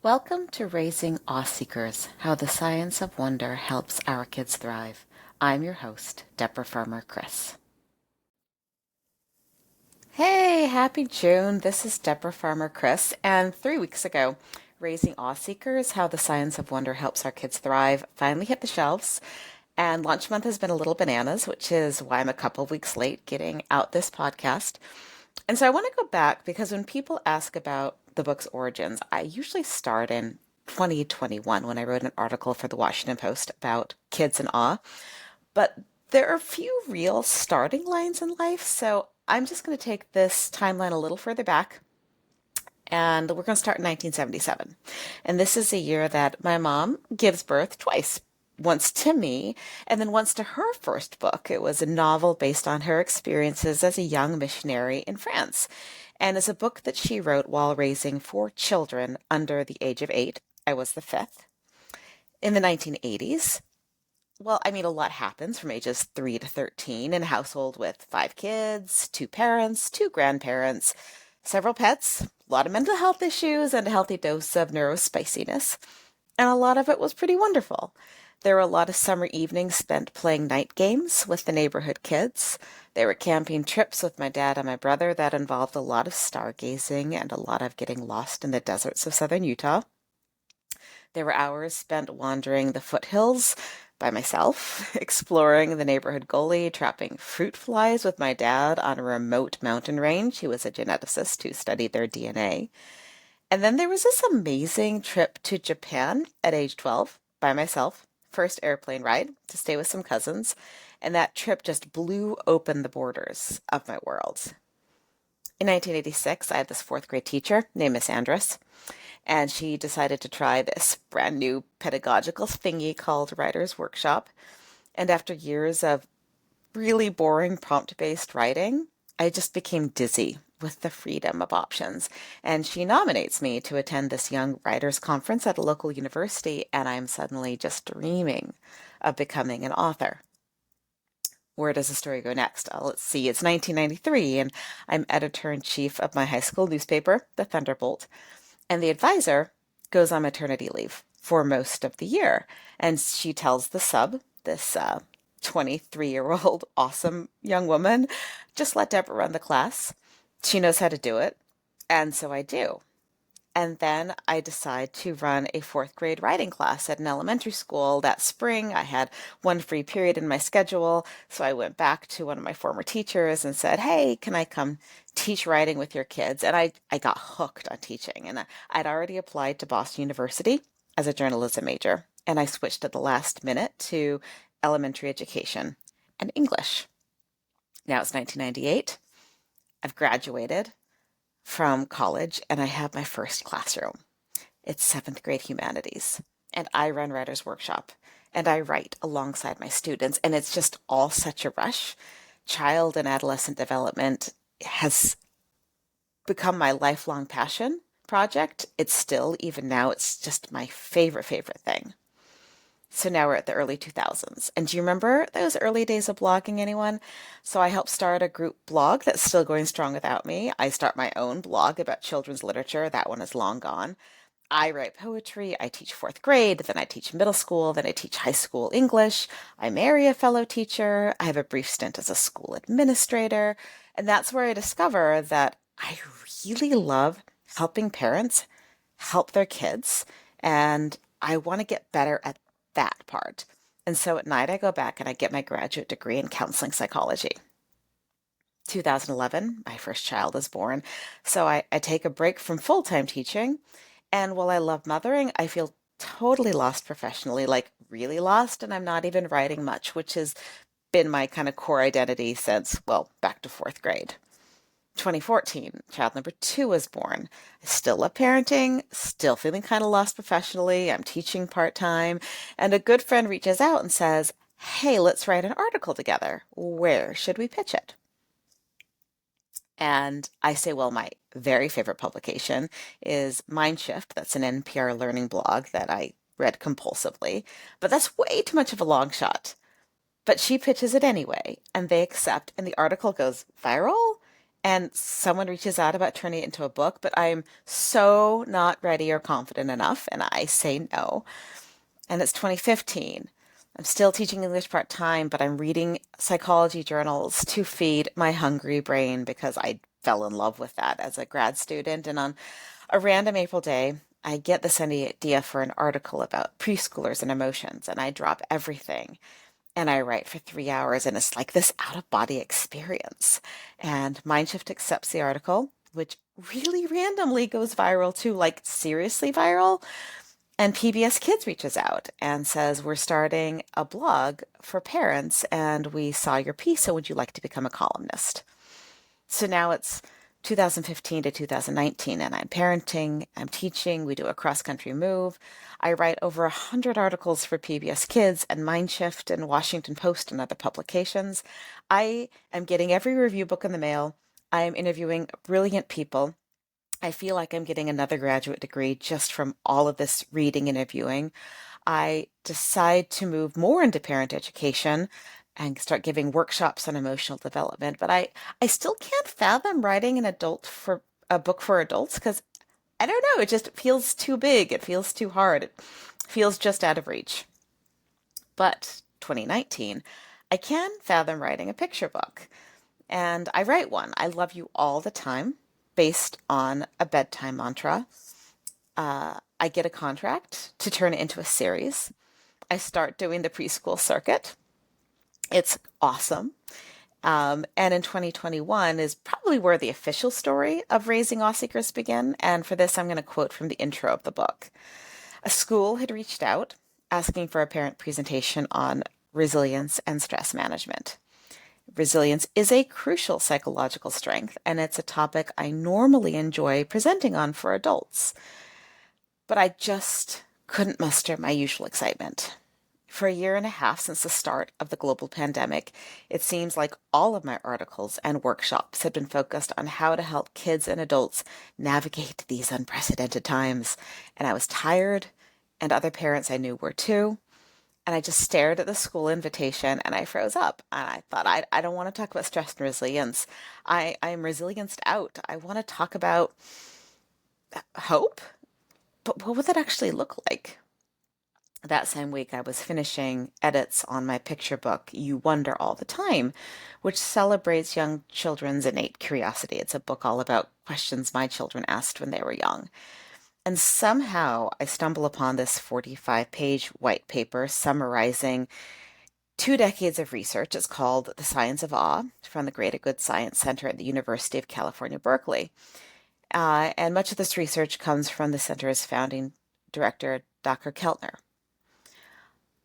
Welcome to Raising Awe-Seekers, How the Science of Wonder Helps Our Kids Thrive. I'm your host, Deborah Farmer Chris. Hey, happy June. This is Deborah Farmer Chris, and 3 weeks ago, Raising Awe-Seekers, How the Science of Wonder Helps Our Kids Thrive finally hit the shelves, and launch month has been a little bananas, which is why I'm a couple of weeks late getting out this podcast. And so I want to go back because when people ask about the book's origins, I usually start in 2021 when I wrote an article for the Washington Post about kids in awe. But there are few real starting lines in life, so I'm just going to take this timeline a little further back. And we're going to start in 1977. And this is a year that my mom gives birth twice, once to me and then once to her first book. It was a novel based on her experiences as a young missionary in France. And it's a book that she wrote while raising 4 children under the age of 8. I was the fifth. In the 1980s, well, I mean, a lot happens from ages 3 to 13 in a household with 5 kids, 2 parents, 2 grandparents, several pets, a lot of mental health issues, and a healthy dose of neurospiciness. And a lot of it was pretty wonderful. There were a lot of summer evenings spent playing night games with the neighborhood kids. There were camping trips with my dad and my brother that involved a lot of stargazing and a lot of getting lost in the deserts of southern Utah. There were hours spent wandering the foothills by myself, exploring the neighborhood gully, trapping fruit flies with my dad on a remote mountain range. He was a geneticist who studied their DNA. And then there was this amazing trip to Japan at age 12 by myself, first airplane ride to stay with some cousins. And that trip just blew open the borders of my world. In 1986, I had this fourth grade teacher named Miss Andress, and she decided to try this brand new pedagogical thingy called Writer's Workshop. And after years of really boring prompt-based writing, I just became dizzy with the freedom of options. And she nominates me to attend this young writers conference at a local university, and I'm suddenly just dreaming of becoming an author. Where does the story go next? Let's see, it's 1993, and I'm editor-in-chief of my high school newspaper, The Thunderbolt, and the advisor goes on maternity leave for most of the year. And she tells the sub, this 23-year-old awesome young woman, just let Deborah run the class. She knows how to do it. And so I do. And then I decide to run a fourth grade writing class at an elementary school that spring. I had one free period in my schedule. So I went back to one of my former teachers and said, hey, can I come teach writing with your kids? And I got hooked on teaching. And I'd already applied to Boston University as a journalism major. And I switched at the last minute to elementary education and English. Now it's 1998. I've graduated from college and I have my first classroom. It's seventh grade humanities. And I run Writer's Workshop and I write alongside my students. And it's just all such a rush. Child and adolescent development has become my lifelong passion project. It's still, even now, it's just my favorite thing. So now we're at the early 2000s. And do you remember those early days of blogging, anyone? So I helped start a group blog that's still going strong without me. I start my own blog about children's literature. That one is long gone. I write poetry. I teach fourth grade. Then I teach middle school. Then I teach high school English. I marry a fellow teacher. I have a brief stint as a school administrator. And that's where I discover that I really love helping parents help their kids. And I want to get better at that part. And so at night, I go back and I get my graduate degree in counseling psychology. 2011, my first child is born. So I take a break from full-time teaching. And while I love mothering, I feel totally lost professionally, like really lost. And I'm not even writing much, which has been my kind of core identity since, well, back to fourth grade. 2014, child number 2 was born. I still love parenting, still feeling kind of lost professionally. I'm teaching part-time, and a good friend reaches out and says, hey, let's write an article together. Where should we pitch it? And I say, well, my very favorite publication is Mindshift. That's an NPR learning blog that I read compulsively, but that's way too much of a long shot. But she pitches it anyway, and they accept, and the article goes viral. and someone reaches out about turning it into a book, but I'm so not ready or confident enough, and I say no. And it's 2015. I'm still teaching English part time, but I'm reading psychology journals to feed my hungry brain because I fell in love with that as a grad student. And on a random April day, I get this idea for an article about preschoolers and emotions, and I drop everything and I write for 3 hours, and it's like this out of body experience. And Mindshift accepts the article, which really randomly goes viral too, like seriously viral. And PBS Kids reaches out and says, we're starting a blog for parents, and we saw your piece, so would you like to become a columnist? So now it's 2015 to 2019, and I'm parenting, I'm teaching, we do a cross country move. I write over 100 articles for PBS Kids and Mindshift and Washington Post and other publications. I am getting every review book in the mail. I am interviewing brilliant people. I feel like I'm getting another graduate degree just from all of this reading and interviewing. I decide to move more into parent education and start giving workshops on emotional development, but I still can't fathom writing a book for adults because I don't know, it just feels too big, it feels too hard, it feels just out of reach. But 2019, I can fathom writing a picture book. And I write one. I love you all the time, based on a bedtime mantra. I get a contract to turn it into a series. I start doing the preschool circuit. It's awesome. And in 2021 is probably where the official story of Raising Awe Seekers began. And for this, I'm going to quote from the intro of the book. A school had reached out asking for a parent presentation on resilience and stress management. Resilience is a crucial psychological strength, and it's a topic I normally enjoy presenting on for adults. But I just couldn't muster my usual excitement. For a year and a half since the start of the global pandemic, it seems like all of my articles and workshops have been focused on how to help kids and adults navigate these unprecedented times. And I was tired, and other parents I knew were too. And I just stared at the school invitation and I froze up. And I thought, I don't want to talk about stress and resilience. I'm resilienced out. I want to talk about hope, but what would that actually look like? That same week, I was finishing edits on my picture book, You Wonder All the Time, which celebrates young children's innate curiosity. It's a book all about questions my children asked when they were young. And somehow I stumble upon this 45-page white paper summarizing 2 decades of research. It's called The Science of Awe from the Greater Good Science Center at the University of California, Berkeley. And much of this research comes from the center's founding director, Dr. Keltner.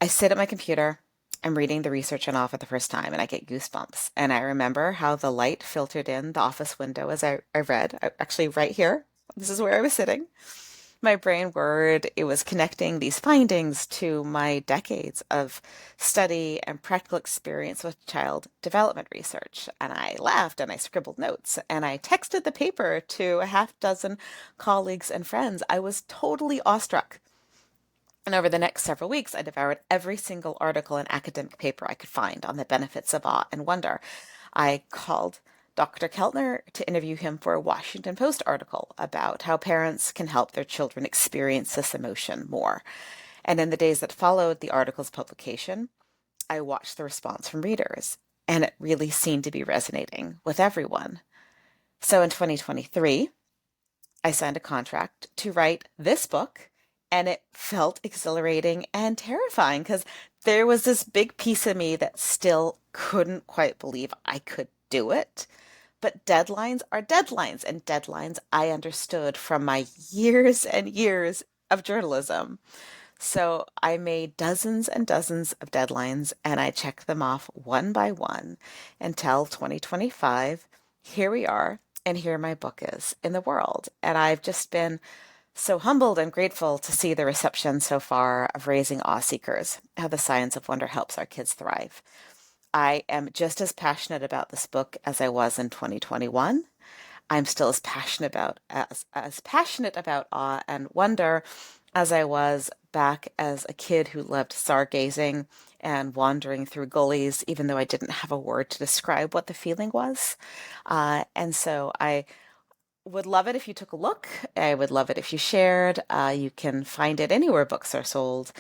I sit at my computer, I'm reading the research on awe for the first time, and I get goosebumps. And I remember how the light filtered in the office window as I read, actually right here. This is where I was sitting. My brain word, it was connecting these findings to my decades of study and practical experience with child development research. And I laughed and I scribbled notes and I texted the paper to a half dozen colleagues and friends. I was totally awestruck. And over the next several weeks, I devoured every single article and academic paper I could find on the benefits of awe and wonder. I called Dr. Keltner to interview him for a Washington Post article about how parents can help their children experience this emotion more. And in the days that followed the article's publication, I watched the response from readers, and it really seemed to be resonating with everyone. So in 2023, I signed a contract to write this book, and it felt exhilarating and terrifying because there was this big piece of me that still couldn't quite believe I could do it. But deadlines are deadlines, and deadlines I understood from my years and years of journalism. So I made dozens and dozens of deadlines and I checked them off one by one until 2025. Here we are, and here my book is in the world. And I've just been so humbled and grateful to see the reception so far of Raising Awe Seekers, how the science of wonder helps our kids thrive. I am just as passionate about this book as I was in 2021. I'm still as passionate about awe and wonder as I was back as a kid who loved stargazing and wandering through gullies, even though I didn't have a word to describe what the feeling was. And so I would love it if you took a look. I would love it if you shared. You can find it anywhere books are sold.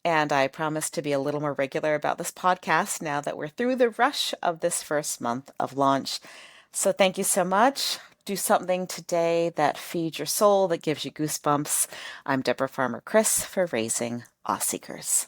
And I promise to be a little more regular about this podcast now that we're through the rush of this first month of launch. So thank you so much. Do something today that feeds your soul, that gives you goosebumps. I'm Deborah Farmer Chris for Raising Awe Seekers.